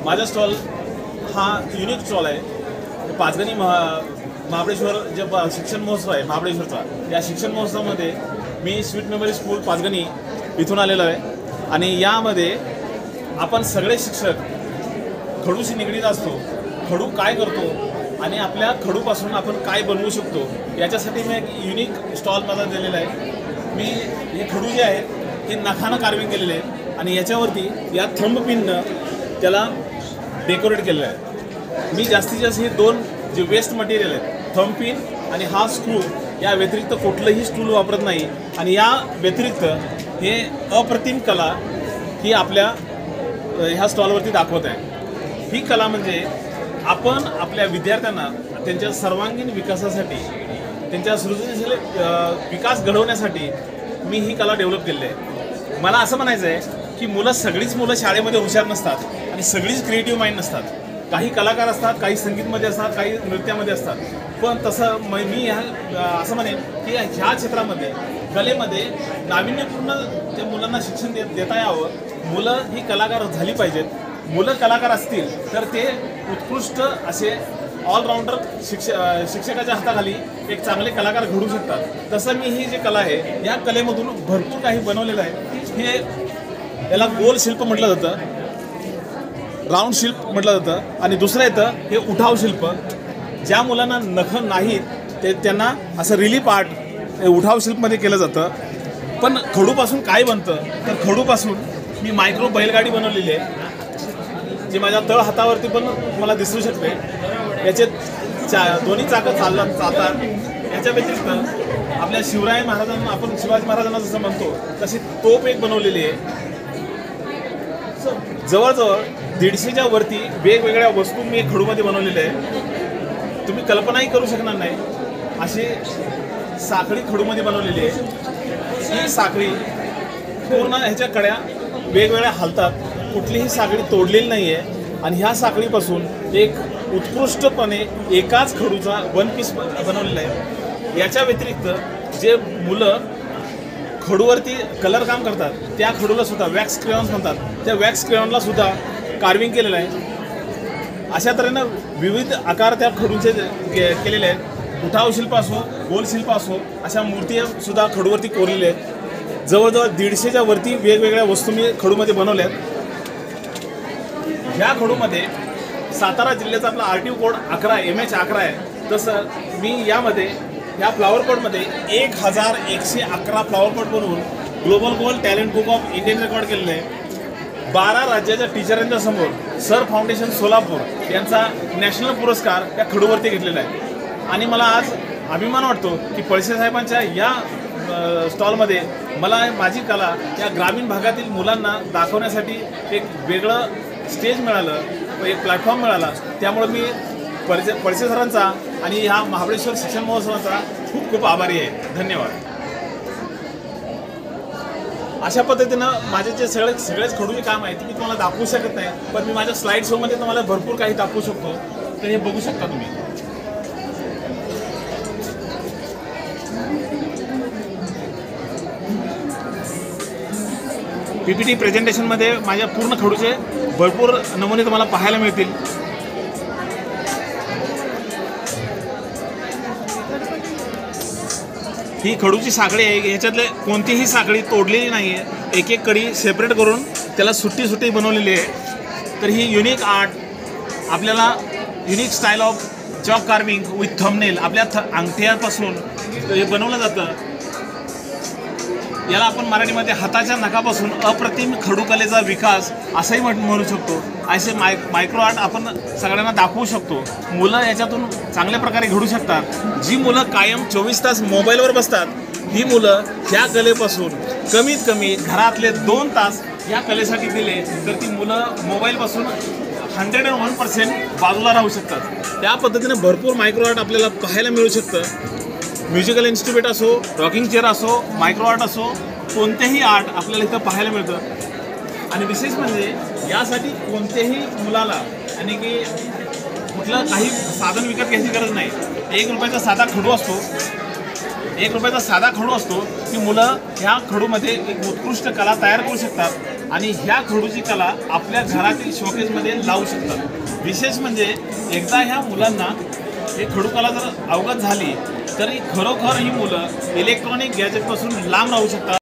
माझा स्टॉल हा unique stall आहे। पाचगणी महाबळेश्वर जे शिक्षण महोत्सव आहे महाबळेश्वरचा, या शिक्षण महोत्सवामध्ये मी स्वीट मेमरी स्कूल पाचगणी इथून आलेलो आहे आणि यामध्ये आपण सगळे शिक्षक खडूशी निगडीत असतो, खडू काय करतो आणि आपल्या खडूपासून आपण काय बनवू शकतो याच्यासाठी मी एक युनिक स्टॉल माझा दिलेला आहे। मी हे खडू जे आहेत हे नखानं कार्विंग केलेले आहेत आणि याच्यावरती या थंब पिननं त्याला डेकोरेट केलेलं आहे। मी जास्तीत जास्त हे दोन जे वेस्ट मटेरियल आहेत, थंब पिन आणि हा स्क्रू, या व्यतिरिक्त कुठलंही स्टूल वापरत नाही आणि या व्यतिरिक्त हे अप्रतिम कला ही आपल्या ह्या स्टॉलवरती दाखवत आहे। ही कला म्हणजे आपण आपल्या विद्यार्थ्यांना त्यांच्या सर्वांगीण विकासासाठी, त्यांच्या सृजनशील विकास घडवण्यासाठी मी ही कला डेव्हलप केलेली आहे। मला असं म्हणायचं आहे की सगळीच मुलं शाळेमध्ये हुशार नसतात आणि सगळीच क्रिएटिव्ह माइंड नसतात। काही कलाकार असतात, काही संगीतमध्ये असतात, काही नृत्यामध्ये असतात, पण तसं मी असं म्हणेन की ह्या क्षेत्रामध्ये कलेमध्ये नाविन्यपूर्ण त्या मुलांना शिक्षण देता यावं। मुलं ही कलाकार झाली पाहिजेत। मुलं कलाकार असतील तर ते उत्कृष्ट असे ऑलराऊंडर शिक्षकाच्या हाताखाली एक चांगले कलाकार घडू शकतात। तसं मी ही जी कला आहे या कलेमधून भरपूर काही बनवलेलं आहे। हे याला गोल शिल्प म्हटलं जातं, राऊंड शिल्प म्हटलं जातं आणि दुसरं येतं हे उठाव शिल्प। ज्या मुलांना नख नाहीत त्यांना असं रिलीफ आर्ट उठाव शिल्पमध्ये केलं जातं। पण खडूपासून काय बनतं तर खडूपासून मी मायक्रो बैलगाडी बनवलेली आहे, जी माझ्या तळ हातावरती पण मला दिसू शकते। याचे दोन्ही चाकं चालतात। याच्या व्यतिरिक्त आपल्या शिवराय महाराजांना, आपण शिवाजी महाराजांना जसं म्हणतो तशी तोप एक बनवलेली आहे। जवळजवळ 150च्या वरती वेगवेगळ्या वस्तू मी खडूमध्ये बनवलेल्या आहे। तुम्ही कल्पनाही करू शकणार नाही अशी साखळी खडूमध्ये बनवलेली आहे। ही साखळी पूर्ण ह्याच्या कड्या वेगवेगळ्या हलतात, कुठलीही साखळी तोडलेली नाही आहे आणि ह्या साखळीपासून एक उत्कृष्टपणे एकाच खडूचा वन पीस बनवलेला आहे। याच्या व्यतिरिक्त जे मुलं खडूवरती कलर काम करतात त्या खडूला सुद्धा वॅक्स क्रेयॉन्स म्हणतात, त्या वॅक्स क्रेयॉनला सुद्धा कार्विंग केलेलं आहे। अशा तऱ्हेनं विविध आकार त्या खडूंचे केलेले आहेत। उठाव शिल्प असो, गोल शिल्प असो, अशा मूर्ती सुद्धा खडूवरती कोरलेल्या आहेत। जवळजवळ 150च्या वरती वेगवेगळ्या वस्तू मी खडूमध्ये बनवल्यात। ह्या खडूमध्ये सातारा जिल्ह्याचा आपला RTO कोड 11 MH11 आहे। तसं मी यामध्ये या फ्लॉवर पॉटमध्ये 1111 फ्लॉवर पॉट बनवून global gold talent book of Indian record केलेलं आहे। 12 राज्याच्या टीचरांच्या समोर सर फाउंडेशन सोलापूर यांचा नॅशनल पुरस्कार या खडूवरती घेतलेला आहे आणि मला आज अभिमान वाटतो की पळसे साहेबांच्या या स्टॉलमध्ये मला माझी कला या ग्रामीण भागातील मुलांना दाखवण्यासाठी एक वेगळं स्टेज मिळालं, एक प्लॅटफॉर्म मिळाला। त्यामुळे मी पळसे सरांचा आणि ह्या महाबळेश्वर शिक्षण महोत्सवाचा खूप खूप आभारी आहे। धन्यवाद। अशा पद्धतीनं माझे जे सगळेच खडूचे काम आहे ते मी तुम्हाला दाखवू शकत नाही, पण मी माझ्या स्लाईड शोमध्ये तुम्हाला भरपूर काही दाखवू शकतो, तर हे बघू शकता तुम्ही। PPT प्रेझेंटेशनमध्ये माझ्या पूर्ण खडूचे भरपूर नमुने तुम्हाला पाहायला मिळतील। ही खडूची साखळी आहे, ह्याच्यातले कोणतीही साखळी तोडलेली नाही आहे। एक एक कडी सेपरेट करून त्याला सुट्टी बनवलेली आहे। तर ही युनिक आर्ट आपल्याला unique style of chalk carving with thumbnail आपल्या अंगठ्यापासून हे बनवलं जातं। याला आपण मराठीमध्ये हाताच्या नखापासून अप्रतिम खडूकलेचा विकास असंही म्हणू शकतो। असे मायक्रो आर्ट आपण सगळ्यांना दाखवू शकतो। मुलं याच्यातून चांगल्या प्रकारे घडू शकतात। जी मुलं कायम 24 तास मोबाईलवर बसतात, ही मुलं ह्या कलेपासून कमीत कमी घरातले 2 तास या कलेसाठी दिले तर ती मुलं मोबाईलपासून 101% बाजूला राहू शकतात। त्या पद्धतीने भरपूर मायक्रो आर्ट आपल्याला पाहायला मिळू शकतं। म्युझिकल इन्स्ट्रुमेंट असो, रॉकिंग चेअर असो, मायक्रो आर्ट असो, कोणतेही आर्ट आपल्याला इथं पाहायला मिळतं। आणि विशेष म्हणजे यासाठी कोणत्याही मुलाला आणि की कुठलं काही साधन विकत घ्यायची गरज नाही। 1 रुपयाचा साधा खडू असतो, 1 रुपयाचा साधा खडू असतो की मुलं ह्या खडूमध्ये एक उत्कृष्ट कला तयार करू शकतात आणि ह्या खडूची कला आपल्या घरातील शोकेसमध्ये लावू शकतात। विशेष म्हणजे एकदा ह्या मुलांना हे खडूकला जर अवगत झाली तर खरोखर ही मुलं इलेक्ट्रॉनिक गॅजेटपासून लांब राहू शकतात।